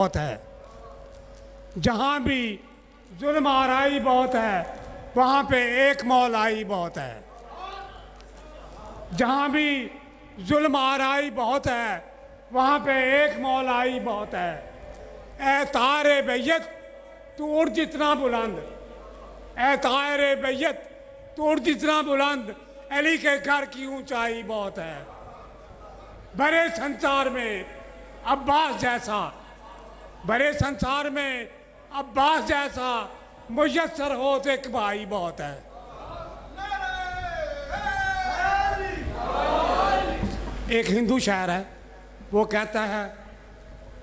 بہت ہے، جہاں بھی ظلم آرائی بہت ہے وہاں پہ ایک مولائی بہت ہے، جہاں بھی ظلم آرائی بہت ہے وہاں پہ ایک مولائی بہت ہے۔ اے طائر بیت تو اڑ جتنا بلند، اے طائر بیت تو اڑ جتنا بلند، علی کے گھر کی اونچائی بہت ہے۔ بڑے سنسار میں عباس جیسا، بڑے سنسار میں عباس جیسا میسر ہو تو ایک بھائی بہت ہے۔ ایک ہندو شاعر ہے، وہ کہتا ہے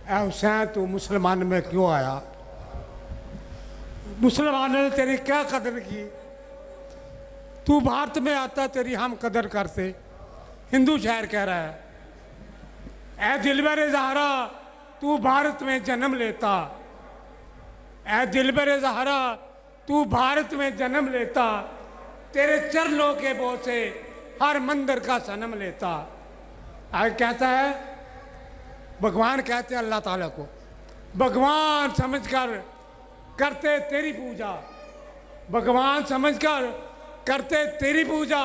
اے حسین تو مسلمان میں کیوں آیا، مسلمانوں نے تیری کیا قدر کی، تو بھارت میں آتا تیری ہم قدر کرتے۔ ہندو شاعر کہہ رہا ہے اے دلبر زہرا تو بھارت میں جنم لیتا، اے دلبر زہرا تو بھارت میں جنم لیتا، تیرے چرنوں کے بوسے ہر مندر کا صنم لیتا۔ آگے کہتا ہے بھگوان کہتے ہیں اللہ تعالیٰ کو، بھگوان سمجھ کر کرتے تیری پوجا، بھگوان سمجھ کر کرتے تیری پوجا،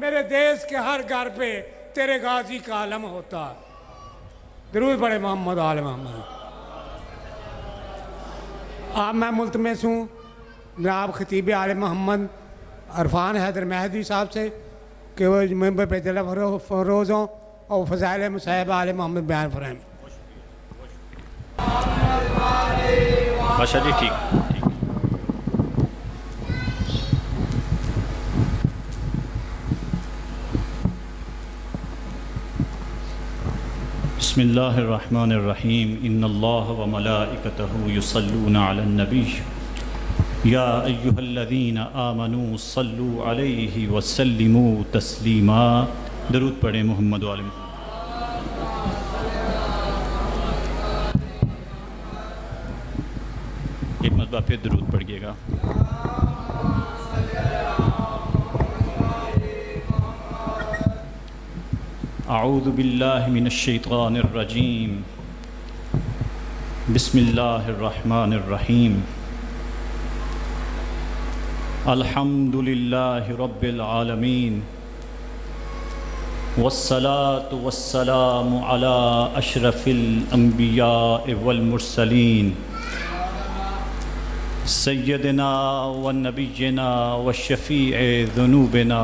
میرے دیش کے ہر گھر پہ تیرے غازی کا علم ہوتا۔ درود پڑھے محمد آل محمد۔ اب میں ملتمس ہوں جناب خطیب آل محمد عرفان حیدر مہدی صاحب سے کہ وہ ممبر پہ دل فروز ہوں اور فضائل مصاحب آل محمد بیان فرمائیں۔ باشا جی ٹھیک۔ بسم اللہ الرحمن الرحیم، ان اللہ وملائکتہ یصلون علی النبی یا ایہا الذین آمنوا صلوا علیہ وسلموا تسلیما۔ درود پڑھیں محمد و آل محمد۔ ایک مرتبہ پھر درود پڑھیے گا۔ اعوذ باللہ من الشیطان الرجیم، بسم اللہ الرحمن الرحیم، الحمد للہ رب العالمین، والصلاة والسلام علی اشرف الانبیاء والمرسلین، سیدنا و نبینا و شفیع ذنوبنا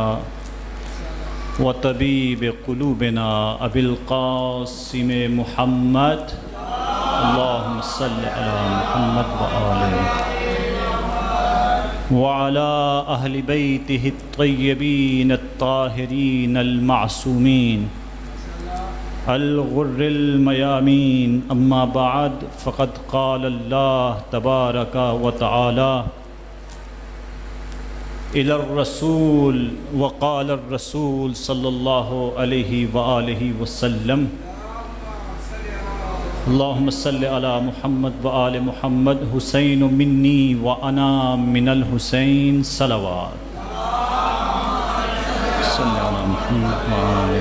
و طبیب قلوبنا ابی القاسم محمد، اللہم صلی علی محمد و آلہ وعلى أهل بيته الطيبين الطاهرين المعصومين الغر الميامين، أما بعد فقد قال الله تبارك وتعالى إلى الرسول، وقال الرسول صلى الله عليه وآله وسلم، اللهم صل على محمد وآل محمد، حسین منی وأنا من الحسین، صلوات صلی علی محمد وآل۔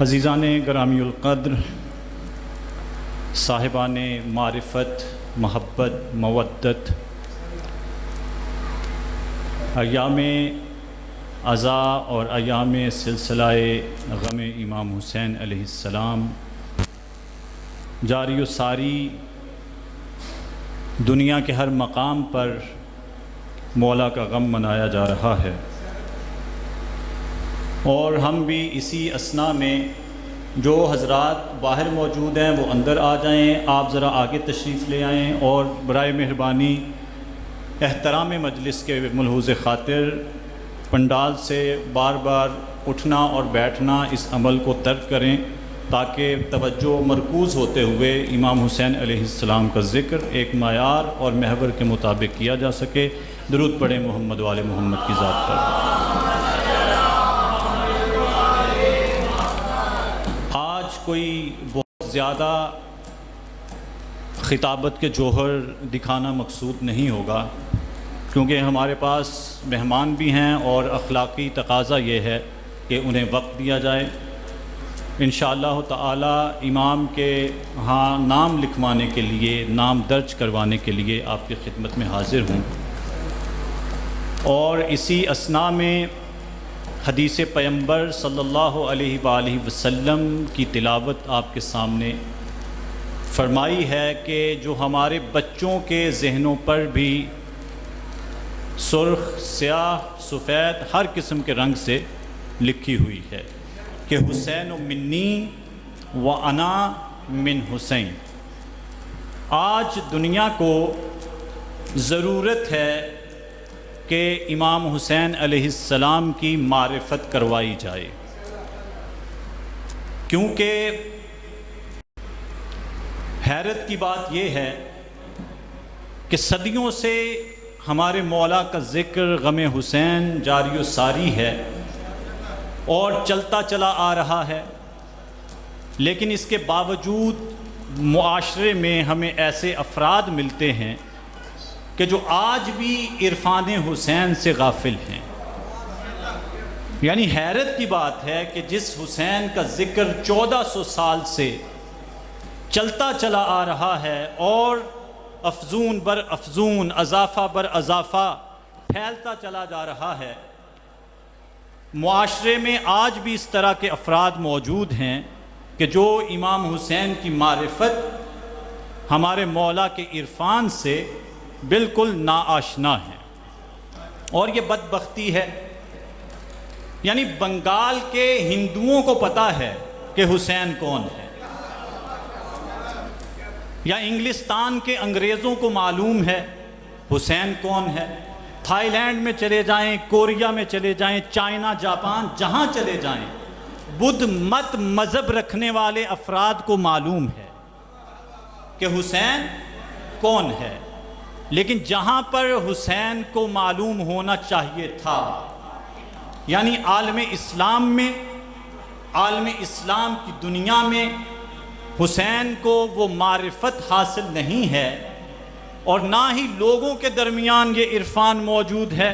عزیزان گرامی القدر، صاحبان معرفت، محبت، مودت، ایام عزا اور ایام سلسلہ غم امام حسین علیہ السلام جاری و ساری دنیا کے ہر مقام پر مولا کا غم منایا جا رہا ہے، اور ہم بھی اسی اثناء میں جو حضرات باہر موجود ہیں وہ اندر آ جائیں، آپ ذرا آگے تشریف لے آئیں، اور برائے مہربانی احترام مجلس کے ملحوظ خاطر پنڈال سے بار بار اٹھنا اور بیٹھنا اس عمل کو ترک کریں، تاکہ توجہ مرکوز ہوتے ہوئے امام حسین علیہ السلام کا ذکر ایک معیار اور محور کے مطابق کیا جا سکے۔ درود پڑھیں محمد و آل محمد کی ذات پر۔ آج کوئی بہت زیادہ خطابت کے جوہر دکھانا مقصود نہیں ہوگا، کیونکہ ہمارے پاس مہمان بھی ہیں اور اخلاقی تقاضا یہ ہے کہ انہیں وقت دیا جائے۔ انشاءاللہ تعالی امام کے ہاں نام لکھوانے کے لیے، نام درج کروانے کے لیے آپ کی خدمت میں حاضر ہوں، اور اسی اثناء میں حدیث پیغمبر صلی اللہ علیہ وآلہ وسلم کی تلاوت آپ کے سامنے فرمائی ہے کہ جو ہمارے بچوں کے ذہنوں پر بھی سرخ، سیاہ، سفید ہر قسم کے رنگ سے لکھی ہوئی ہے کہ حسین منی و انا من حسین۔ آج دنیا کو ضرورت ہے کہ امام حسین علیہ السلام کی معرفت کروائی جائے، کیونکہ حیرت کی بات یہ ہے کہ صدیوں سے ہمارے مولا کا ذکر غم حسین جاری و ساری ہے اور چلتا چلا آ رہا ہے، لیکن اس کے باوجود معاشرے میں ہمیں ایسے افراد ملتے ہیں کہ جو آج بھی عرفان حسین سے غافل ہیں۔ یعنی حیرت کی بات ہے کہ جس حسین کا ذکر 1400 سال سے چلتا چلا آ رہا ہے اور افزون بر افزون، اضافہ بر اضافہ پھیلتا چلا جا رہا ہے، معاشرے میں آج بھی اس طرح کے افراد موجود ہیں کہ جو امام حسین کی معرفت ہمارے مولا کے عرفان سے بالکل ناآشنا ہیں۔ اور یہ بدبختی ہے، یعنی بنگال کے ہندوؤں کو پتہ ہے کہ حسین کون ہے، یا انگلستان کے انگریزوں کو معلوم ہے حسین کون ہے، تھائی لینڈ میں چلے جائیں، کوریا میں چلے جائیں، چائنا، جاپان، جہاں چلے جائیں، بدھ مت مذہب رکھنے والے افراد کو معلوم ہے کہ حسین کون ہے۔ لیکن جہاں پر حسین کو معلوم ہونا چاہیے تھا، یعنی عالم اسلام میں، عالم اسلام کی دنیا میں حسین کو وہ معرفت حاصل نہیں ہے، اور نہ ہی لوگوں کے درمیان یہ عرفان موجود ہے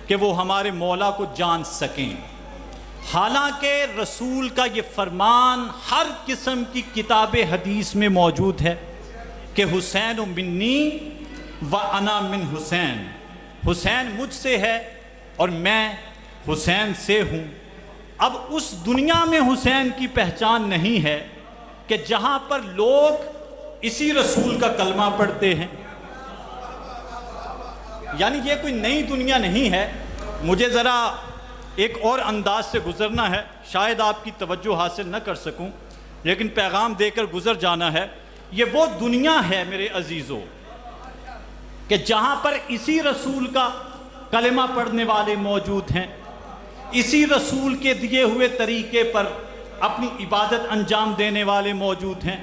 کہ وہ ہمارے مولا کو جان سکیں۔ حالانکہ رسول کا یہ فرمان ہر قسم کی کتاب حدیث میں موجود ہے کہ حسین منی و انا من حسین، حسین مجھ سے ہے اور میں حسین سے ہوں۔ اب اس دنیا میں حسین کی پہچان نہیں ہے کہ جہاں پر لوگ اسی رسول کا کلمہ پڑھتے ہیں، یعنی یہ کوئی نئی دنیا نہیں ہے۔ مجھے ذرا ایک اور انداز سے گزرنا ہے، شاید آپ کی توجہ حاصل نہ کر سکوں، لیکن پیغام دے کر گزر جانا ہے۔ یہ وہ دنیا ہے میرے عزیزو کہ جہاں پر اسی رسول کا کلمہ پڑھنے والے موجود ہیں، اسی رسول کے دیے ہوئے طریقے پر اپنی عبادت انجام دینے والے موجود ہیں،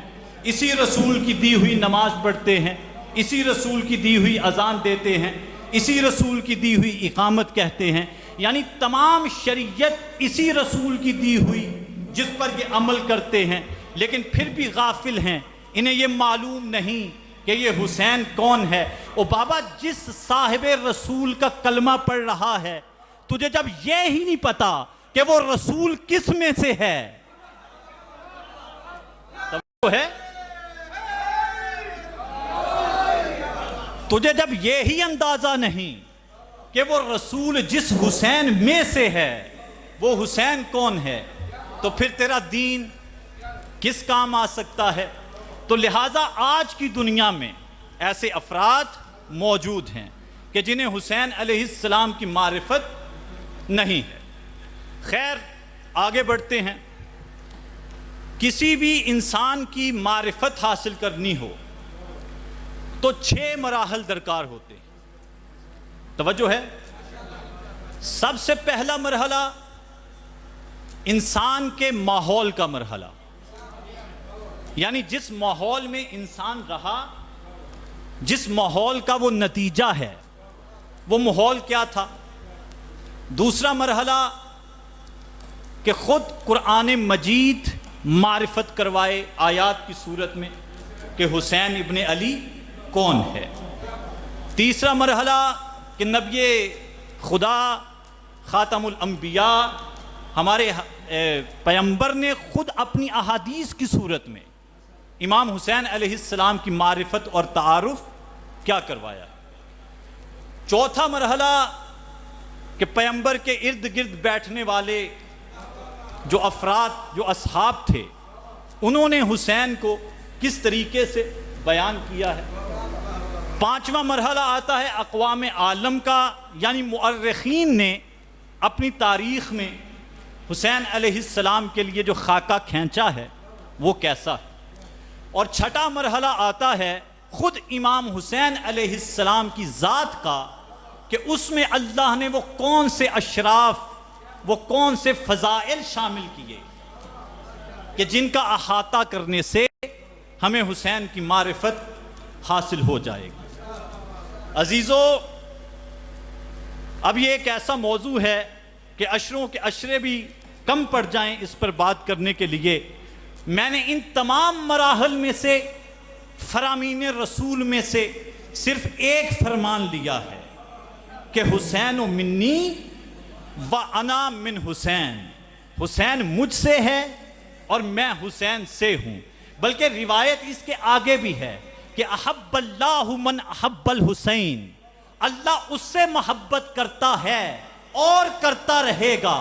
اسی رسول کی دی ہوئی نماز پڑھتے ہیں، اسی رسول کی دی ہوئی اذان دیتے ہیں، اسی رسول کی دی ہوئی اقامت کہتے ہیں، یعنی تمام شریعت اسی رسول کی دی ہوئی جس پر یہ عمل کرتے ہیں، لیکن پھر بھی غافل ہیں، انہیں یہ معلوم نہیں کہ یہ حسین کون ہے۔ او بابا، جس صاحب رسول کا کلمہ پڑھ رہا ہے، تجھے جب یہ ہی نہیں پتا کہ وہ رسول کس میں سے ہے، تو ہے تجھے جب یہی اندازہ نہیں کہ وہ رسول جس حسین میں سے ہے وہ حسین کون ہے، تو پھر تیرا دین کس کام آ سکتا ہے؟ تو لہٰذا آج کی دنیا میں ایسے افراد موجود ہیں کہ جنہیں حسین علیہ السلام کی معرفت نہیں ہے۔ خیر، آگے بڑھتے ہیں۔ کسی بھی انسان کی معرفت حاصل کرنی ہو تو 6 مراحل درکار ہوتے ہیں۔ توجہ ہے؟ سب سے پہلا مرحلہ انسان کے ماحول کا مرحلہ، یعنی جس ماحول میں انسان رہا، جس ماحول کا وہ نتیجہ ہے، وہ ماحول کیا تھا۔ دوسرا مرحلہ کہ خود قرآن مجید معرفت کروائے آیات کی صورت میں کہ حسین ابن علی کون ہے۔ تیسرا مرحلہ کہ نبی خدا خاتم الانبیاء ہمارے پیغمبر نے خود اپنی احادیث کی صورت میں امام حسین علیہ السلام کی معرفت اور تعارف کیا کروایا. چوتھا مرحلہ کہ پیغمبر کے ارد گرد بیٹھنے والے جو افراد جو اصحاب تھے انہوں نے حسین کو کس طریقے سے بیان کیا ہے. پانچواں مرحلہ آتا ہے اقوام عالم کا، یعنی مؤرخین نے اپنی تاریخ میں حسین علیہ السلام کے لیے جو خاکہ کھینچا ہے وہ کیسا ہے. اور چھٹا مرحلہ آتا ہے خود امام حسین علیہ السلام کی ذات کا، کہ اس میں اللہ نے وہ کون سے اشراف، وہ کون سے فضائل شامل کیے کہ جن کا احاطہ کرنے سے ہمیں حسین کی معرفت حاصل ہو جائے گی. عزیزو، اب یہ ایک ایسا موضوع ہے کہ عشروں کے عشرے بھی کم پڑ جائیں اس پر بات کرنے کے لیے. میں نے ان تمام مراحل میں سے، فرامین رسول میں سے صرف ایک فرمان لیا ہے کہ حسین منی و انا من حسین، حسین مجھ سے ہے اور میں حسین سے ہوں. بلکہ روایت اس کے آگے بھی ہے کہ احب اللہ من احب الحسین، اللہ اس سے محبت کرتا ہے اور کرتا رہے گا.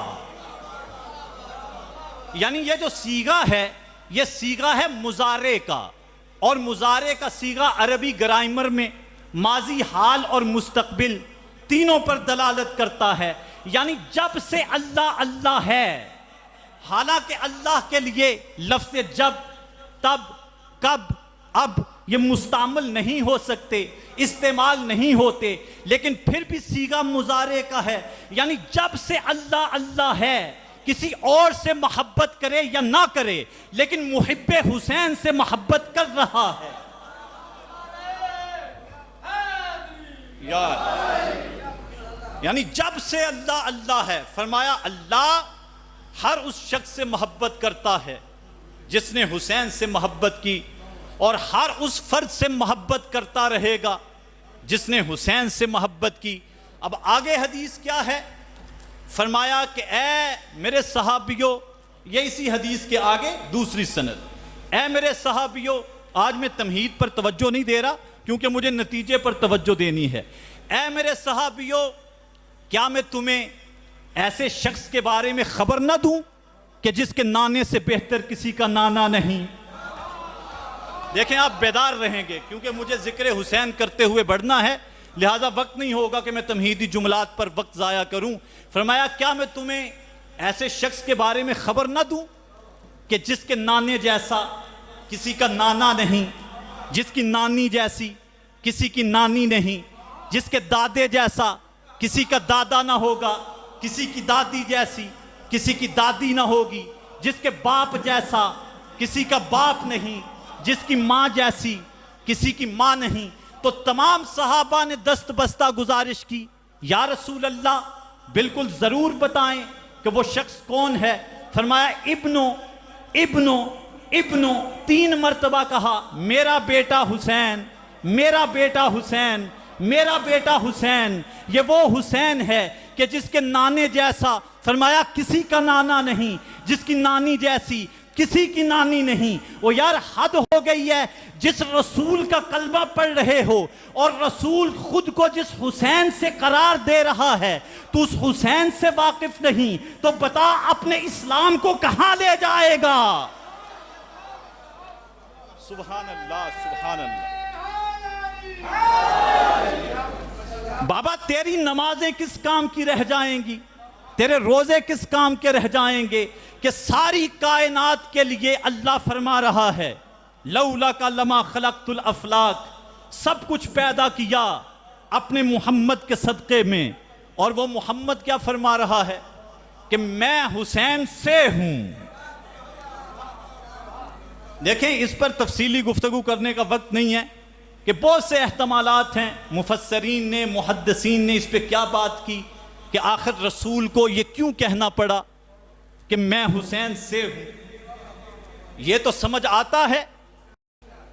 یعنی یہ جو صیغہ ہے یہ صیغہ ہے مضارع کا، اور مضارع کا صیغہ عربی گرامر میں ماضی، حال اور مستقبل تینوں پر دلالت کرتا ہے. یعنی جب سے اللہ اللہ ہے، حالانکہ اللہ کے لیے لفظ جب، تب، کب، اب یہ مستعمل نہیں ہو سکتے، استعمال نہیں ہوتے، لیکن پھر بھی صیغہ مضارع کا ہے. یعنی جب سے اللہ اللہ ہے، کسی اور سے محبت کرے یا نہ کرے لیکن محب حسین سے محبت کر رہا ہے. یعنی جب سے اللہ اللہ ہے، فرمایا اللہ ہر اس شخص سے محبت کرتا ہے جس نے حسین سے محبت کی، اور ہر اس فرد سے محبت کرتا رہے گا جس نے حسین سے محبت کی. اب آگے حدیث کیا ہے؟ فرمایا کہ اے میرے صحابیوں، یہ اسی حدیث کے آگے دوسری سند، اے میرے صحابیوں، آج میں تمہید پر توجہ نہیں دے رہا کیونکہ مجھے نتیجے پر توجہ دینی ہے. اے میرے صحابیوں، کیا میں تمہیں ایسے شخص کے بارے میں خبر نہ دوں کہ جس کے نانے سے بہتر کسی کا نانا نہیں. دیکھیں آپ بیدار رہیں گے کیونکہ مجھے ذکر حسین کرتے ہوئے بڑھنا ہے، لہٰذا وقت نہیں ہوگا کہ میں تمہیدی جملات پر وقت ضائع کروں. فرمایا کیا میں تمہیں ایسے شخص کے بارے میں خبر نہ دوں کہ جس کے نانے جیسا کسی کا نانا نہیں، جس کی نانی جیسی کسی کی نانی نہیں، جس کے دادے جیسا کسی کا دادا نہ ہوگا، کسی کی دادی جیسی کسی کی دادی نہ ہوگی، جس کے باپ جیسا کسی کا باپ نہیں، جس کی ماں جیسی کسی کی ماں نہیں. تو تمام صحابہ نے دست بستہ گزارش کی، یا رسول اللہ بالکل ضرور بتائیں کہ وہ شخص کون ہے. فرمایا ابنو ابنو ابنو، 3 مرتبہ کہا، میرا بیٹا حسین، میرا بیٹا حسین، میرا بیٹا حسین. یہ وہ حسین ہے کہ جس کے نانے جیسا، فرمایا کسی کا نانا نہیں، جس کی نانی جیسی کسی کی نانی نہیں. وہ یار حد ہو گئی ہے، جس رسول کا کلمہ پڑھ رہے ہو اور رسول خود کو جس حسین سے قرار دے رہا ہے تو اس حسین سے واقف نہیں تو بتا اپنے اسلام کو کہاں لے جائے گا. سبحان اللہ سبحان اللہ. بابا تیری نمازیں کس کام کی رہ جائیں گی، تیرے روزے کس کام کے رہ جائیں گے کہ ساری کائنات کے لیے اللہ فرما رہا ہے لولا کا لما خلقت الافلاک، سب کچھ پیدا کیا اپنے محمد کے صدقے میں. اور وہ محمد کیا فرما رہا ہے کہ میں حسین سے ہوں. دیکھیں اس پر تفصیلی گفتگو کرنے کا وقت نہیں ہے کہ بہت سے احتمالات ہیں، مفسرین نے محدثین نے اس پہ کیا بات کی کہ آخر رسول کو یہ کیوں کہنا پڑا کہ میں حسین سے ہوں. یہ تو سمجھ آتا ہے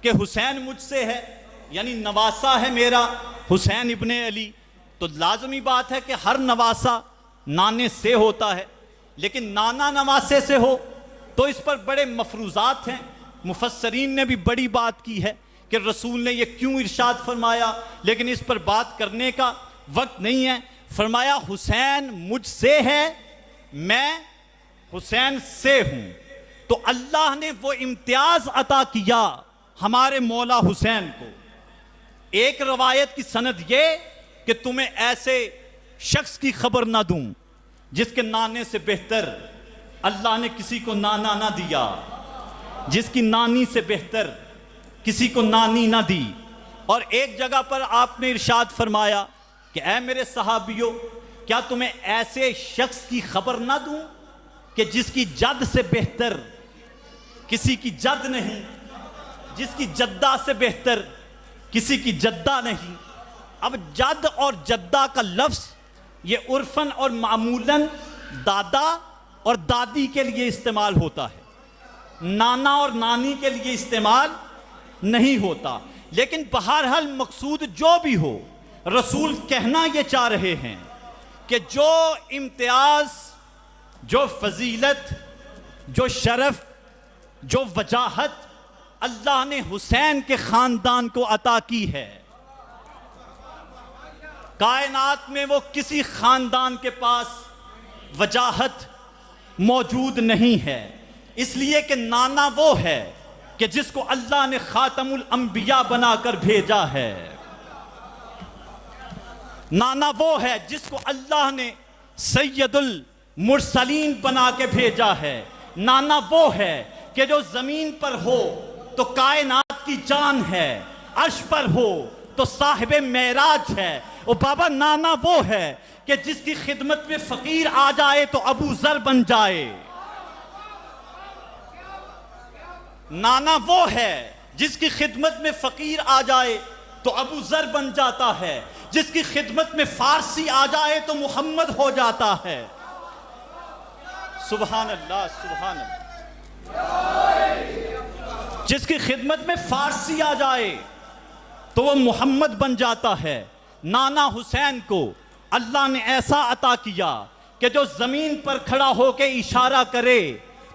کہ حسین مجھ سے ہے، یعنی نواسا ہے میرا حسین ابن علی، تو لازمی بات ہے کہ ہر نواسا نانے سے ہوتا ہے. لیکن نانا نواسے سے ہو تو اس پر بڑے مفروضات ہیں. مفسرین نے بھی بڑی بات کی ہے کہ رسول نے یہ کیوں ارشاد فرمایا، لیکن اس پر بات کرنے کا وقت نہیں ہے. فرمایا حسین مجھ سے ہے، میں حسین سے ہوں. تو اللہ نے وہ امتیاز عطا کیا ہمارے مولا حسین کو. ایک روایت کی سند یہ کہ تمہیں ایسے شخص کی خبر نہ دوں جس کے نانے سے بہتر اللہ نے کسی کو نانا نہ دیا، جس کی نانی سے بہتر کسی کو نانی نہ دی. اور ایک جگہ پر آپ نے ارشاد فرمایا کہ اے میرے صحابیوں، کیا تمہیں ایسے شخص کی خبر نہ دوں کہ جس کی جد سے بہتر کسی کی جد نہیں، جس کی جدہ سے بہتر کسی کی جدہ نہیں. اب جد اور جدہ کا لفظ یہ عرفاً اور معمولاً دادا اور دادی کے لیے استعمال ہوتا ہے، نانا اور نانی کے لیے استعمال نہیں ہوتا. لیکن بہرحال مقصود جو بھی ہو، رسول کہنا یہ چاہ رہے ہیں کہ جو امتیاز، جو فضیلت، جو شرف، جو وجاہت اللہ نے حسین کے خاندان کو عطا کی ہے، کائنات میں وہ کسی خاندان کے پاس وجاہت موجود نہیں ہے. اس لیے کہ نانا وہ ہے کہ جس کو اللہ نے خاتم الانبیاء بنا کر بھیجا ہے. نانا وہ ہے جس کو اللہ نے سید المرسلین بنا کے بھیجا ہے. نانا وہ ہے کہ جو زمین پر ہو تو کائنات کی جان ہے، عرش پر ہو تو صاحب معراج ہے. اور بابا نانا وہ ہے کہ جس کی خدمت میں فقیر آ جائے تو ابو ذر بن جائے. نانا وہ ہے جس کی خدمت میں فقیر آ جائے تو ابو ذر بن جاتا ہے، جس کی خدمت میں فارسی آ جائے تو محمد ہو جاتا ہے. سبحان اللہ سبحان اللہ. جس کی خدمت میں فارسی آ جائے تو وہ محمد بن جاتا ہے. نانا حسین کو اللہ نے ایسا عطا کیا کہ جو زمین پر کھڑا ہو کے اشارہ کرے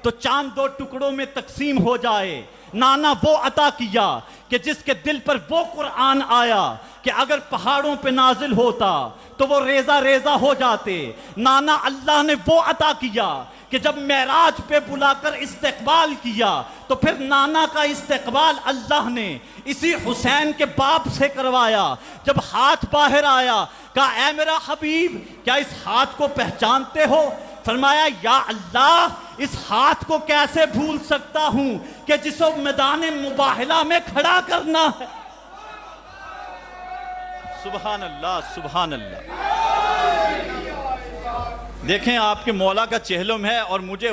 تو چاند دو ٹکڑوں میں تقسیم ہو جائے. نانا وہ عطا کیا کہ جس کے دل پر وہ قرآن آیا کہ اگر پہاڑوں پہ نازل ہوتا تو وہ ریزہ ریزہ ہو جاتے. نانا اللہ نے وہ عطا کیا کہ جب معراج پہ بلا کر استقبال کیا تو پھر نانا کا استقبال اللہ نے اسی حسین کے باپ سے کروایا. جب ہاتھ باہر آیا کہا اے میرا حبیب کیا اس ہاتھ کو پہچانتے ہو؟ فرمایا یا اللہ اس ہاتھ کو کیسے بھول سکتا ہوں کہ جس کو میدان مباہلہ میں کھڑا کرنا ہے. سبحان اللہ سبحان اللہ. دیکھیں آپ کے مولا کا چہلم ہے اور مجھے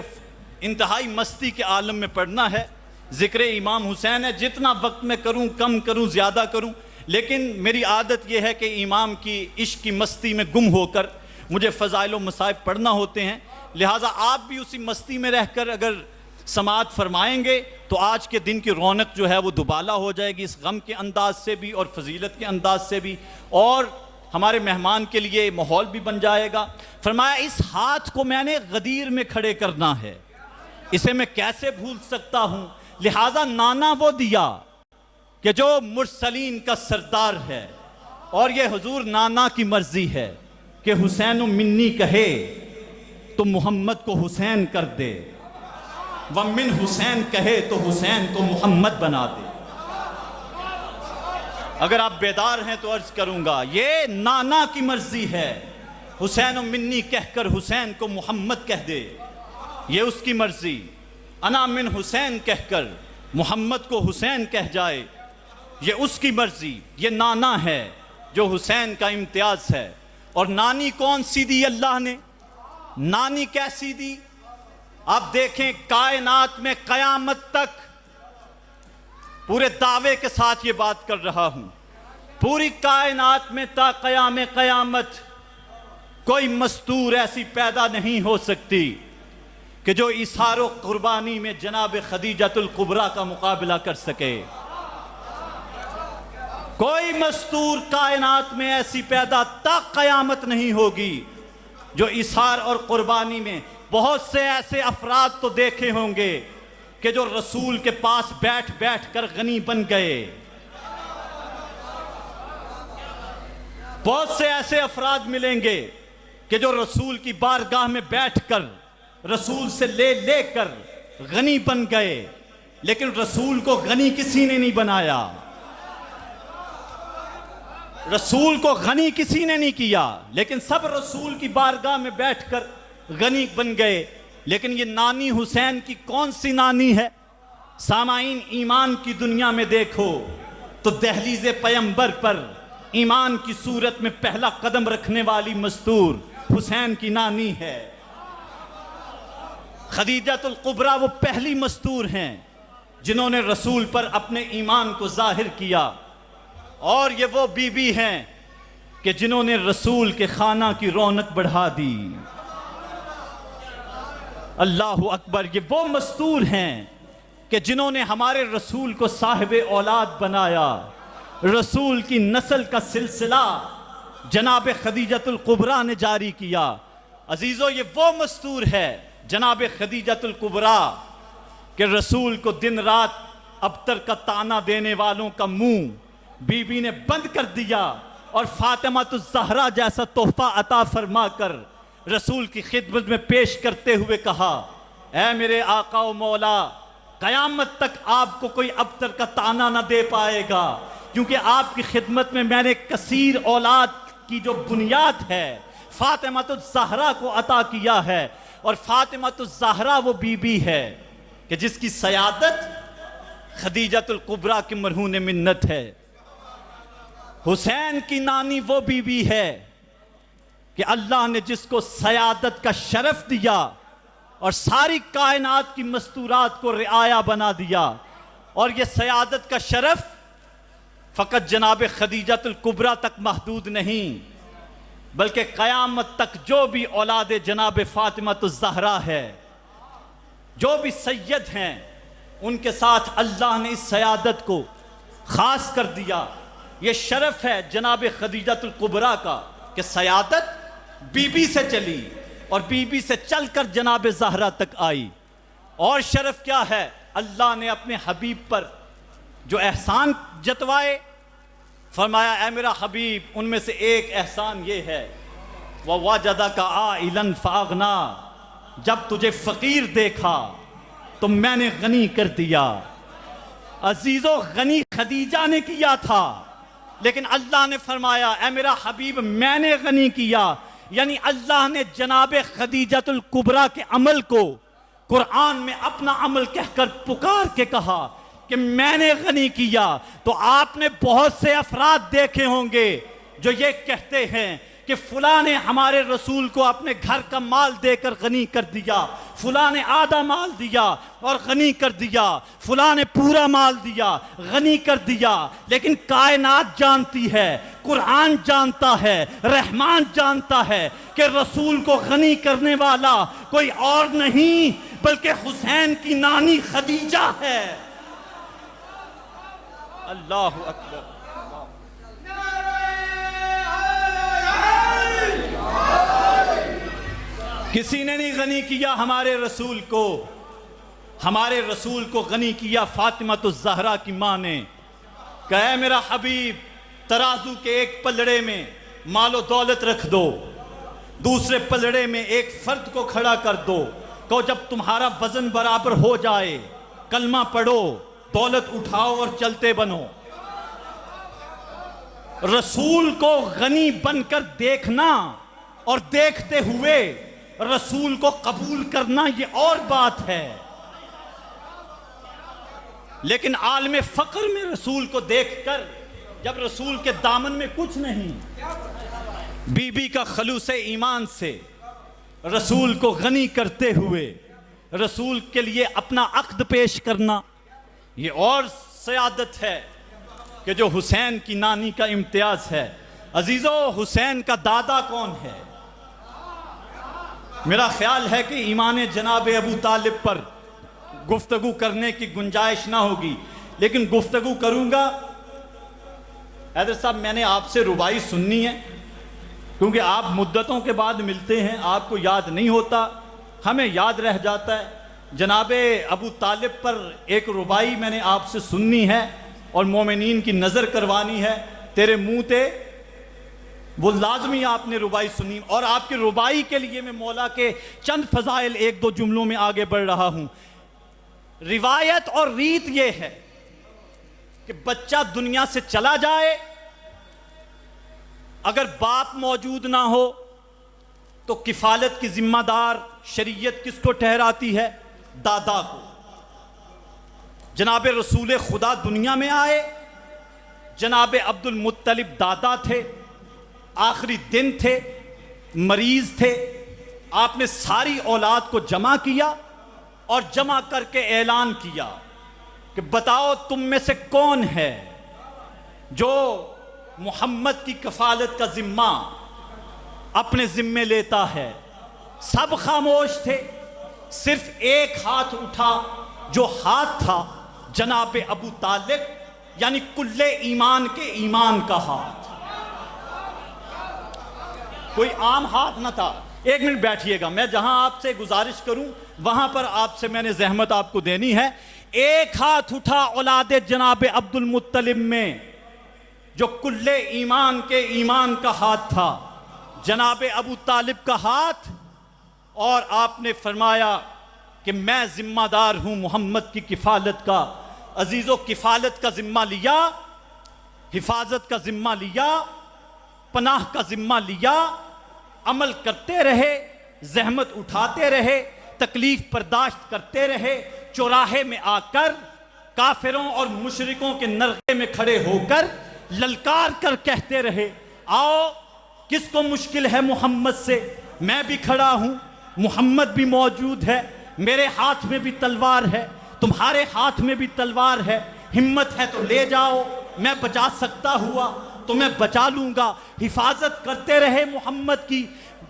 انتہائی مستی کے عالم میں پڑھنا ہے. ذکر امام حسین ہے، جتنا وقت میں کروں کم کروں زیادہ کروں، لیکن میری عادت یہ ہے کہ امام کی عشق کی مستی میں گم ہو کر مجھے فضائل و مصائب پڑھنا ہوتے ہیں. لہٰذا آپ بھی اسی مستی میں رہ کر اگر سماعت فرمائیں گے تو آج کے دن کی رونق جو ہے وہ دوبالا ہو جائے گی، اس غم کے انداز سے بھی اور فضیلت کے انداز سے بھی، اور ہمارے مہمان کے لیے ماحول بھی بن جائے گا. فرمایا اس ہاتھ کو میں نے غدیر میں کھڑے کرنا ہے، اسے میں کیسے بھول سکتا ہوں. لہٰذا نانا وہ دیا کہ جو مرسلین کا سردار ہے، اور یہ حضور نانا کی مرضی ہے کہ حسین منی کہے تو محمد کو حسین کر دے، ومن حسین کہے تو حسین کو محمد بنا دے. اگر آپ بیدار ہیں تو عرض کروں گا یہ نانا کی مرضی ہے، حسین منی کہہ کر حسین کو محمد کہہ دے، یہ اس کی مرضی. انا من حسین کہہ کر محمد کو حسین کہہ جائے، یہ اس کی مرضی. یہ نانا ہے جو حسین کا امتیاز ہے. اور نانی کون سی دی اللہ نے؟ نانی کیسی دی؟ آپ دیکھیں کائنات میں قیامت تک، پورے دعوے کے ساتھ یہ بات کر رہا ہوں، پوری کائنات میں تا قیام قیامت کوئی مستور ایسی پیدا نہیں ہو سکتی کہ جو ایثار و قربانی میں جناب خدیجۃ الکبریٰ کا مقابلہ کر سکے. کوئی مستور کائنات میں ایسی پیدا تا قیامت نہیں ہوگی جو ایثار اور قربانی میں، بہت سے ایسے افراد تو دیکھے ہوں گے کہ جو رسول کے پاس بیٹھ بیٹھ کر غنی بن گئے. بہت سے ایسے افراد ملیں گے کہ جو رسول کی بارگاہ میں بیٹھ کر رسول سے لے لے کر غنی بن گئے، لیکن رسول کو غنی کسی نے نہیں بنایا. رسول کو غنی کسی نے نہیں کیا، لیکن سب رسول کی بارگاہ میں بیٹھ کر غنی بن گئے. لیکن یہ نانی حسین کی کون سی نانی ہے؟ سامعین، ایمان کی دنیا میں دیکھو تو دہلیز پیمبر پر ایمان کی صورت میں پہلا قدم رکھنے والی مستور حسین کی نانی ہے. خدیجۃ الکبریٰ وہ پہلی مستور ہیں جنہوں نے رسول پر اپنے ایمان کو ظاہر کیا، اور یہ وہ بی بی ہیں کہ جنہوں نے رسول کے خانہ کی رونق بڑھا دی. اللہ اکبر. یہ وہ مستور ہیں کہ جنہوں نے ہمارے رسول کو صاحب اولاد بنایا. رسول کی نسل کا سلسلہ جناب خدیجۃ الکبریٰ نے جاری کیا. عزیزو، یہ وہ مستور ہے جناب خدیجۃ الکبریٰ کہ رسول کو دن رات ابتر کا تانا دینے والوں کا منہ بی بی نے بند کر دیا، اور فاطمہ الزہرا جیسا تحفہ عطا فرما کر رسول کی خدمت میں پیش کرتے ہوئے کہا، اے میرے آقا و مولا، قیامت تک آپ کو کوئی ابتر کا تانا نہ دے پائے گا، کیونکہ آپ کی خدمت میں میں نے کثیر اولاد کی جو بنیاد ہے فاطمہ الزہرا کو عطا کیا ہے. اور فاطمہ الزہرا وہ بی بی ہے کہ جس کی سیادت خدیجۃ الکبریٰ کی مرہون منت ہے. حسین کی نانی وہ بی بی ہے کہ اللہ نے جس کو سیادت کا شرف دیا اور ساری کائنات کی مستورات کو رعایا بنا دیا. اور یہ سیادت کا شرف فقط جناب خدیجۃ الکبریٰ تک محدود نہیں، بلکہ قیامت تک جو بھی اولاد جناب فاطمہ الزہرا ہے، جو بھی سید ہیں، ان کے ساتھ اللہ نے اس سیادت کو خاص کر دیا. یہ شرف ہے جناب خدیجۃ الکبریٰ کا کہ سیادت بی بی سے چلی اور بی بی سے چل کر جناب زہرا تک آئی. اور شرف کیا ہے؟ اللہ نے اپنے حبیب پر جو احسان جتوائے، فرمایا اے میرا حبیب، ان میں سے ایک احسان یہ ہے وَوَجَدَكَ عَائِلًا فَأَغْنَا، جب تجھے فقیر دیکھا تو میں نے غنی کر دیا. عزیزو، غنی خدیجہ نے کیا تھا، لیکن اللہ نے فرمایا اے میرا حبیب میں نے غنی کیا. یعنی اللہ نے جناب خدیجۃ الکبریٰ کے عمل کو قرآن میں اپنا عمل کہہ کر پکار کے کہا کہ میں نے غنی کیا. تو آپ نے بہت سے افراد دیکھے ہوں گے جو یہ کہتے ہیں کہ فلاں نے ہمارے رسول کو اپنے گھر کا مال دے کر غنی کر دیا، فلاں نے آدھا مال دیا اور غنی کر دیا، فلاں نے پورا مال دیا غنی کر دیا. لیکن کائنات جانتی ہے، قرآن جانتا ہے، رحمان جانتا ہے کہ رسول کو غنی کرنے والا کوئی اور نہیں بلکہ حسین کی نانی خدیجہ ہے. اللہ اکبر. کسی نے نہیں غنی کیا ہمارے رسول کو. ہمارے رسول کو غنی کیا فاطمہ الزہرا کی ماں نے. کہ اے میرا حبیب، ترازو کے ایک پلڑے میں مال و دولت رکھ دو، دوسرے پلڑے میں ایک فرد کو کھڑا کر دو. کہ جب تمہارا وزن برابر ہو جائے کلمہ پڑھو، دولت اٹھاؤ اور چلتے بنو. رسول کو غنی بن کر دیکھنا اور دیکھتے ہوئے رسول کو قبول کرنا یہ اور بات ہے. لیکن عالم فقر میں رسول کو دیکھ کر، جب رسول کے دامن میں کچھ نہیں، بی بی کا خلوص ایمان سے رسول کو غنی کرتے ہوئے رسول کے لیے اپنا عقد پیش کرنا، یہ اور سیادت ہے کہ جو حسین کی نانی کا امتیاز ہے. عزیزو، حسین کا دادا کون ہے؟ میرا خیال ہے کہ ایمان جناب ابو طالب پر گفتگو کرنے کی گنجائش نہ ہوگی، لیکن گفتگو کروں گا. حیدر صاحب، میں نے آپ سے ربائی سننی ہے کیونکہ آپ مدتوں کے بعد ملتے ہیں، آپ کو یاد نہیں ہوتا. ہمیں یاد رہ جاتا ہے جناب ابو طالب پر ایک ربائی میں نے آپ سے سننی ہے اور مومنین کی نظر کروانی ہے، تیرے منہ تے وہ لازمی آپ نے ربائی سنی، اور آپ کی ربائی کے لیے میں مولا کے چند فضائل ایک دو جملوں میں آگے بڑھ رہا ہوں۔ روایت اور ریت یہ ہے کہ بچہ دنیا سے چلا جائے، اگر باپ موجود نہ ہو تو کفالت کی ذمہ دار شریعت کس کو ٹھہراتی ہے؟ دادا کو۔ جناب رسول خدا دنیا میں آئے، جناب عبد المطلب دادا تھے، آخری دن تھے، مریض تھے، آپ نے ساری اولاد کو جمع کیا اور جمع کر کے اعلان کیا کہ بتاؤ تم میں سے کون ہے جو محمد کی کفالت کا ذمہ اپنے ذمے لیتا ہے۔ سب خاموش تھے، صرف ایک ہاتھ اٹھا، جو ہاتھ تھا جناب ابو طالب یعنی کل ایمان کے ایمان کا ہاتھ، کوئی عام ہاتھ نہ تھا۔ ایک منٹ بیٹھیے گا، میں جہاں آپ سے گزارش کروں وہاں پر آپ سے میں نے زحمت آپ کو دینی ہے۔ ایک ہاتھ اٹھا اولاد جناب عبد المطلب میں جو کل ایمان کے ایمان کا ہاتھ تھا، جناب ابو طالب کا ہاتھ، اور آپ نے فرمایا کہ میں ذمہ دار ہوں محمد کی کفالت کا۔ عزیزو، کفالت کا ذمہ لیا، حفاظت کا ذمہ لیا، پناہ کا ذمہ لیا، عمل کرتے رہے، زحمت اٹھاتے رہے، تکلیف برداشت کرتے رہے، چوراہے میں آ کر کافروں اور مشرکوں کے نرغے میں کھڑے ہو کر للکار کر کہتے رہے، آؤ کس کو مشکل ہے محمد سے، میں بھی کھڑا ہوں، محمد بھی موجود ہے، میرے ہاتھ میں بھی تلوار ہے، تمہارے ہاتھ میں بھی تلوار ہے، ہمت ہے تو لے جاؤ، میں بچا سکتا ہوا تو میں بچا لوں گا۔ حفاظت کرتے رہے محمد کی،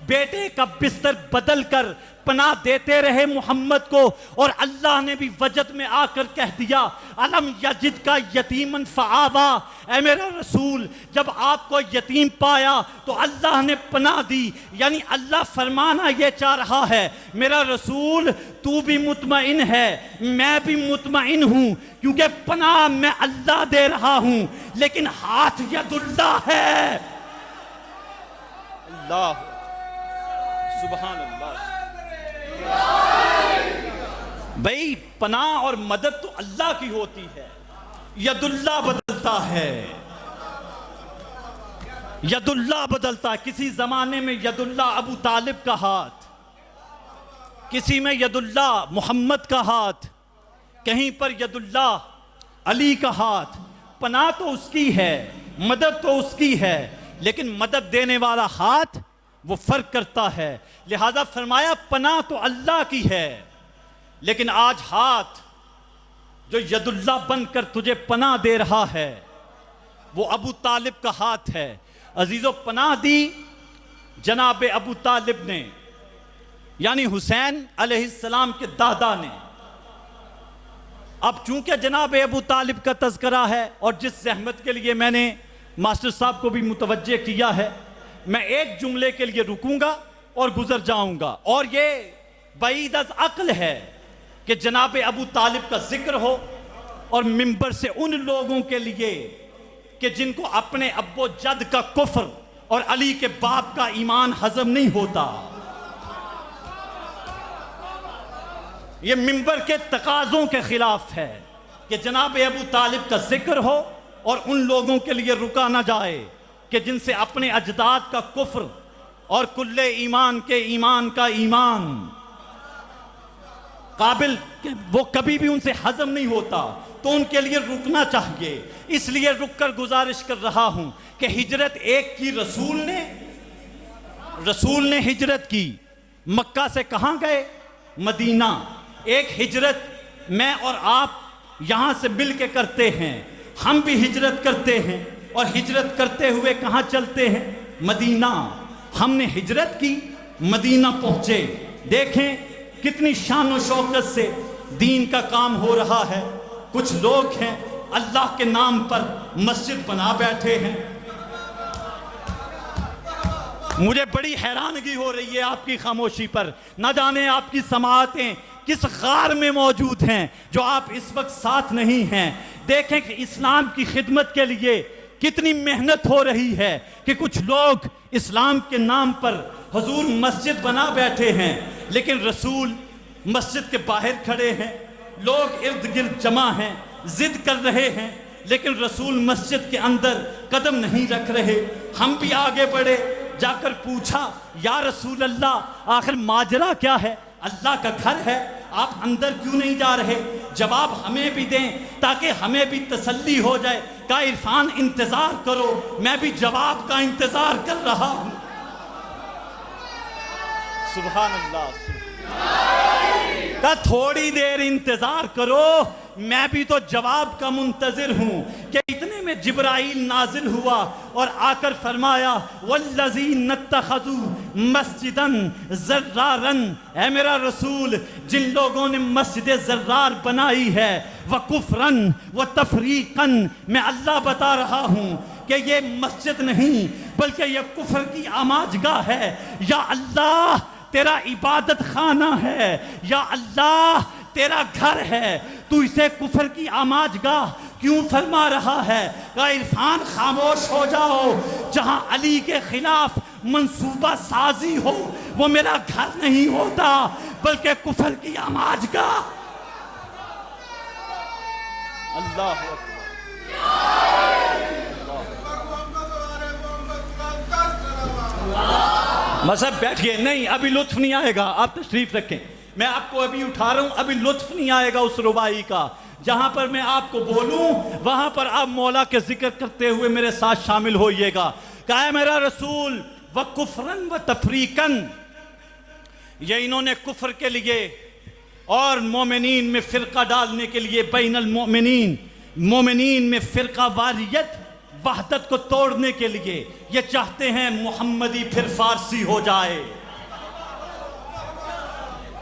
بیٹے کا بستر بدل کر پناہ دیتے رہے محمد کو، اور اللہ نے بھی وجد میں آ کر کہہ دیا الم یجد کا یتیمن فآوا، اے میرا رسول جب آپ کو یتیم پایا تو اللہ نے پناہ دی، یعنی اللہ فرمانا یہ چاہ رہا ہے میرا رسول تو بھی مطمئن ہے، میں بھی مطمئن ہوں، کیونکہ پناہ میں اللہ دے رہا ہوں، لیکن ہاتھ ید اللہ ہے۔ اللہ سبحان اللہ۔ بھئی پناہ اور مدد تو اللہ کی ہوتی ہے، ید اللہ بدلتا ہے، ید اللہ بدلتا ہے۔ کسی زمانے میں ید اللہ ابو طالب کا ہاتھ، کسی میں ید اللہ محمد کا ہاتھ، کہیں پر ید اللہ علی کا ہاتھ۔ پناہ تو اس کی ہے، مدد تو اس کی ہے، لیکن مدد دینے والا ہاتھ وہ فرق کرتا ہے۔ لہذا فرمایا پناہ تو اللہ کی ہے، لیکن آج ہاتھ جو ید اللہ بن کر تجھے پناہ دے رہا ہے وہ ابو طالب کا ہاتھ ہے۔ عزیزو، پناہ دی جناب ابو طالب نے، یعنی حسین علیہ السلام کے دادا نے۔ اب چونکہ جناب ابو طالب کا تذکرہ ہے اور جس زحمت کے لیے میں نے ماسٹر صاحب کو بھی متوجہ کیا ہے، میں ایک جملے کے لیے رکوں گا اور گزر جاؤں گا، اور یہ بعید از عقل ہے کہ جناب ابو طالب کا ذکر ہو اور منبر سے ان لوگوں کے لیے کہ جن کو اپنے ابو جد کا کفر اور علی کے باپ کا ایمان ہضم نہیں ہوتا، یہ منبر کے تقاضوں کے خلاف ہے کہ جناب ابو طالب کا ذکر ہو اور ان لوگوں کے لیے رکا نہ جائے کہ جن سے اپنے اجداد کا کفر اور کل ایمان کے ایمان کا ایمان قابل، وہ کبھی بھی ان سے ہضم نہیں ہوتا، تو ان کے لیے رکنا چاہیے۔ اس لیے رک کر گزارش کر رہا ہوں کہ ہجرت ایک کی رسول نے ہجرت کی، مکہ سے کہاں گئے؟ مدینہ۔ ایک ہجرت میں اور آپ یہاں سے مل کے کرتے ہیں، ہم بھی ہجرت کرتے ہیں، اور ہجرت کرتے ہوئے کہاں چلتے ہیں؟ مدینہ۔ ہم نے ہجرت کی، مدینہ پہنچے، دیکھیں کتنی شان و شوکت سے دین کا کام ہو رہا ہے۔ کچھ لوگ ہیں اللہ کے نام پر مسجد بنا بیٹھے ہیں، مجھے بڑی حیرانگی ہو رہی ہے آپ کی خاموشی پر. نہ جانے آپ کی سماعتیں کس غار میں موجود ہیں جو آپ اس وقت ساتھ نہیں ہیں. دیکھیں کہ اسلام کی خدمت کے لیے کتنی محنت ہو رہی ہے کہ کچھ لوگ اسلام کے نام پر حضور مسجد بنا بیٹھے ہیں لیکن رسول مسجد کے باہر کھڑے ہیں. لوگ ارد گرد جمع ہیں, ضد کر رہے ہیں, لیکن رسول مسجد کے اندر قدم نہیں رکھ رہے. ہم بھی آگے بڑھے, جا کر پوچھا یا رسول اللہ آخر ماجرا کیا ہے؟ اللہ کا گھر ہے, آپ اندر کیوں نہیں جا رہے؟ جواب ہمیں بھی دیں تاکہ ہمیں بھی تسلی ہو جائے. کہا عرفان انتظار کرو, میں بھی جواب کا انتظار کر رہا ہوں. سبحان اللہ. کہا تھوڑی دیر انتظار کرو, میں بھی تو جواب کا منتظر ہوں. کہ اتنے میں جبرائیل نازل ہوا اور آ کر فرمایا والذین اتخذوا مسجدا زرارا, اے میرا رسول جن لوگوں نے مسجد زرار بنائی ہے وکفرا وتفریقا, میں اللہ بتا رہا ہوں کہ یہ مسجد نہیں بلکہ یہ کفر کی آماجگاہ ہے. یا اللہ تیرا عبادت خانہ ہے, یا اللہ تیرا گھر ہے, تو اسے کفر کی آماجگاہ کیوں فرما رہا ہے؟ کہ عرفان خاموش ہو جاؤ. جہاں علی کے خلاف منصوبہ سازی ہو وہ میرا گھر نہیں ہوتا بلکہ کفر کی آماجگاہ. اللہ اکبر. مذہب بیٹھئے, نہیں ابھی لطف نہیں آئے گا, آپ تشریف رکھیں. میں آپ کو ابھی اٹھا رہا ہوں, ابھی لطف نہیں آئے گا اس ربائی کا. جہاں پر میں آپ کو بولوں وہاں پر آپ مولا کے ذکر کرتے ہوئے میرے ساتھ شامل ہوئیے گا. کہا ہے میرا رسول وَكُفْرًا وَتَفْرِيقًا, یہ انہوں نے کفر کے لیے اور مومنین میں فرقہ ڈالنے کے لیے بین المؤمنین, مومنین میں فرقہ واریت وحدت کو توڑنے کے لیے یہ چاہتے ہیں محمدی پھر فارسی ہو جائے.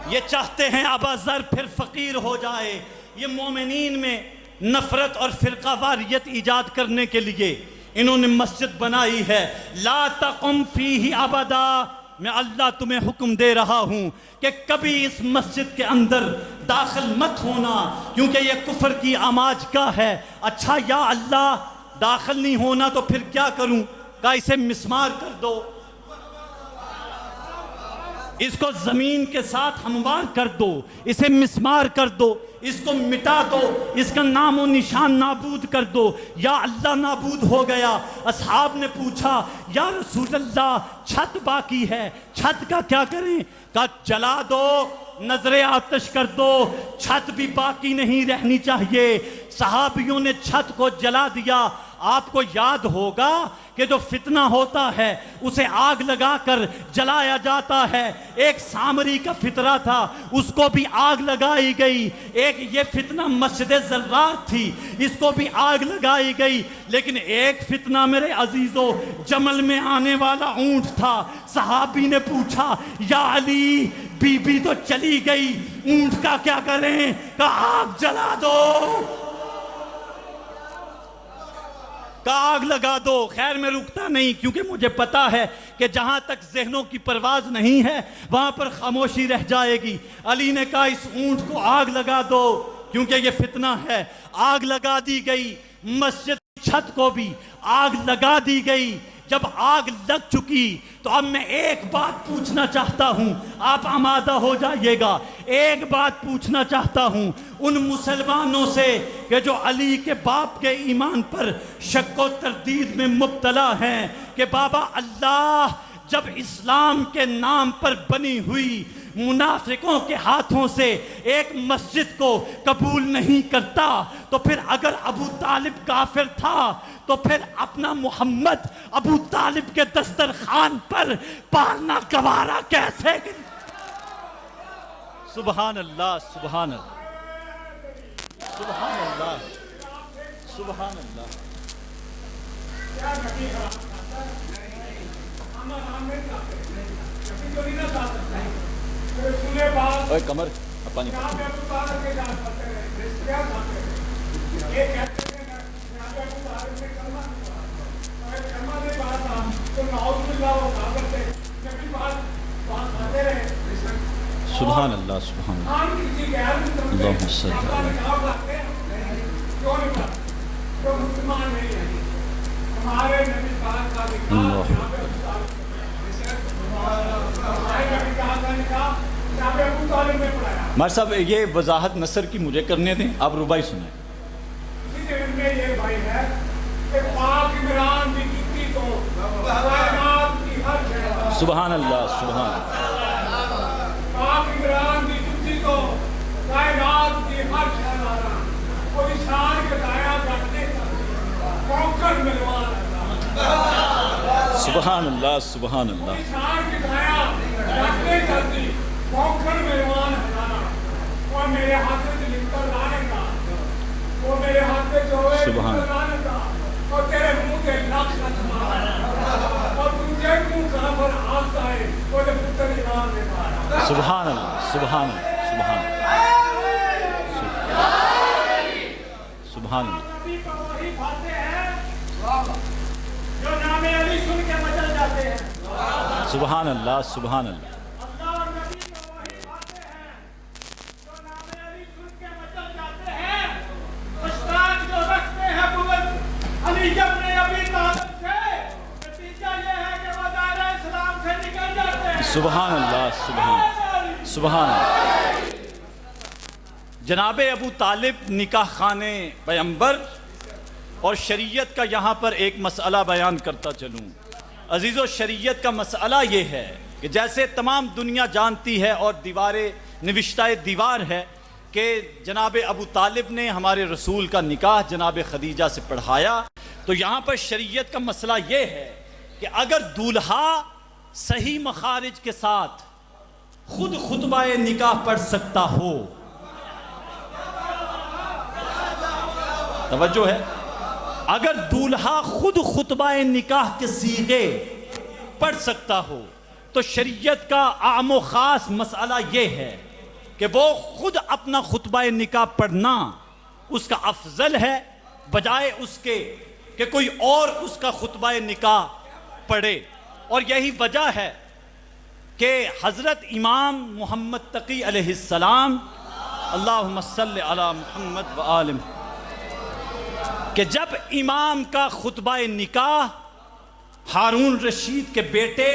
یہ چاہتے ہیں ابا ذر پھر فقیر ہو جائے. یہ مومنین میں نفرت اور فرقہ واریت ایجاد کرنے کے لیے انہوں نے مسجد بنائی ہے. لا تقم فیہ ابدا, میں اللہ تمہیں حکم دے رہا ہوں کہ کبھی اس مسجد کے اندر داخل مت ہونا کیونکہ یہ کفر کی آماجگاہ ہے. اچھا یا اللہ داخل نہیں ہونا تو پھر کیا کروں؟ کہا اسے مسمار کر دو, اس کو زمین کے ساتھ ہموار کر دو, اسے مسمار کر دو, اس کو مٹا دو, اس کا نام و نشان نابود کر دو. یا اللہ نابود ہو گیا. اصحاب نے پوچھا یا رسول اللہ چھت باقی ہے, چھت کا کیا کریں؟ کہا جلا دو, نظر آتش کر دو, چھت بھی باقی نہیں رہنی چاہیے. صحابیوں نے چھت کو جلا دیا. آپ کو یاد ہوگا کہ جو فتنہ ہوتا ہے اسے آگ لگا کر جلایا جاتا ہے. ایک سامری کا فتنہ تھا, اس کو بھی آگ لگائی گئی. ایک یہ فتنہ مسجد زرار تھی, اس کو بھی آگ لگائی گئی. لیکن ایک فتنہ میرے عزیزو جمل میں آنے والا اونٹ تھا. صحابی نے پوچھا یا علی بی بی تو چلی گئی, اونٹ کا کیا کریں؟ کہا آگ جلا دو, کہا آگ لگا دو. خیر میں رکتا نہیں کیونکہ مجھے پتا ہے کہ جہاں تک ذہنوں کی پرواز نہیں ہے وہاں پر خاموشی رہ جائے گی. علی نے کہا اس اونٹ کو آگ لگا دو کیونکہ یہ فتنہ ہے. آگ لگا دی گئی, مسجد چھت کو بھی آگ لگا دی گئی. جب آگ لگ چکی تو اب میں ایک بات پوچھنا چاہتا ہوں, آپ آمادہ ہو جائیے گا. ایک بات پوچھنا چاہتا ہوں ان مسلمانوں سے کہ جو علی کے باپ کے ایمان پر شک و تردید میں مبتلا ہیں کہ بابا اللہ جب اسلام کے نام پر بنی ہوئی منافقوں کے ہاتھوں سے ایک مسجد کو قبول نہیں کرتا تو پھر اگر ابو طالب کافر تھا تو پھر اپنا محمد ابو طالب کے دسترخوان پر پالنا گوارا کیسے؟ سبحان اللہ, سبحان اللہ, سبحان اللہ, سبحان اللہ. اوے کمر پانی تو سبحان اللہ سبحان اللہ خان کسی غیر مسلم اللہم صلی اپنا اللہ نکاح رکھتے ہیں کیوں نہیں کرتے؟ جو مسلمان نہیں ہیں ہمارے نبی پاک کا نکاح اللہ ہمارے نبی پاک کا نکاح جناب ابو طالب نے پڑھایا. مار صاحب یہ وضاحت نثر کی مجھے کرنے دیں، آپ ربائی سنائیں. اسی دن میں یہ بھائی ہے کہ پاک عمران کی جتی کو کائنات کی ہر جگہ سبحان اللہ سبحان اللہ پاک عمران کی جتی کو کائنات کی ہر جگہ کوئی شان کے دایا کرتے کوکر ملوان سبحان اللہ سبحان اللہ شان کے دایا کرتے کرتی کوکر ملوان ہزارہ اور میرے ہاتھ سے لکھ کر لانے کا وہ میرے ہاتھ سے جو ہے سبحان لانے کا اور تیرے منہ کے لاکھ کا سبحان اور تجھے منہ کہاں پر آتا ہے وہ تو پتر ایمان دے پارا. سبحان اللہ سبحان اللہ سبحان اللہ سبحان اللہ نبی کو وہی پاتے ہیں جو نام علی سن کے مچل جاتے ہیں. سبحان اللہ سبحان اللہ اللہ اور نبی کو وہی پاتے ہیں جو نام علی سن کے مچل جاتے ہیں. اشتاق جو رکھتے ہیں بغض علی ابن ابی طالب سے نتیجہ یہ ہے کہ وہ دائرہ اسلام سے نکل جاتے ہیں. سبحان اللہ سبحان سبحان اللہ. جناب ابو طالب نکاح خانے پیغمبر اور شریعت کا یہاں پر ایک مسئلہ بیان کرتا چلوں. عزیزو شریعت کا مسئلہ یہ ہے کہ جیسے تمام دنیا جانتی ہے اور نوشتہ دیوار ہے کہ جناب ابو طالب نے ہمارے رسول کا نکاح جناب خدیجہ سے پڑھایا، تو یہاں پر شریعت کا مسئلہ یہ ہے کہ اگر دولہا صحیح مخارج کے ساتھ خود خطبہ نکاح پڑھ سکتا ہو، توجہ ہے، اگر دولہا خود خطبہ نکاح کے صیغے پڑھ سکتا ہو تو شریعت کا عام و خاص مسئلہ یہ ہے کہ وہ خود اپنا خطبہ نکاح پڑھنا اس کا افضل ہے بجائے اس کے کہ کوئی اور اس کا خطبہ نکاح پڑھے. اور یہی وجہ ہے کہ حضرت امام محمد تقی علیہ السلام اللہم صلی علی محمد و آل محمد کہ جب امام کا خطبہ نکاح ہارون رشید کے بیٹے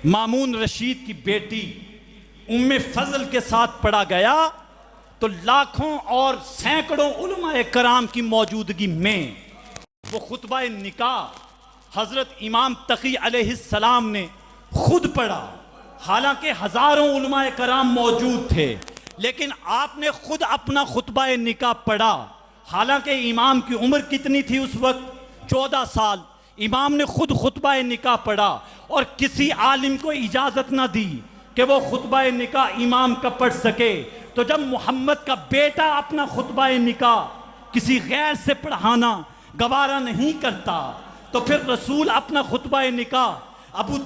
مامون رشید کی بیٹی ام فضل کے ساتھ پڑھا گیا تو لاکھوں اور سینکڑوں علماء کرام کی موجودگی میں وہ خطبہ نکاح حضرت امام تقی علیہ السلام نے خود پڑھا. حالانکہ ہزاروں علماء کرام موجود تھے لیکن آپ نے خود اپنا خطبہ نکاح پڑھا. حالانکہ امام کی عمر کتنی تھی اس وقت؟ 14 سال. امام نے خود خطبہ نکاح پڑھا اور کسی عالم کو اجازت نہ دی کہ وہ خطبہ نکاح امام کا پڑھ سکے. تو جب محمد کا بیٹا اپنا خطبہ نکاح کسی غیر سے پڑھانا گوارا نہیں کرتا تو پھر رسول اپنا خطبہ نکاح ابو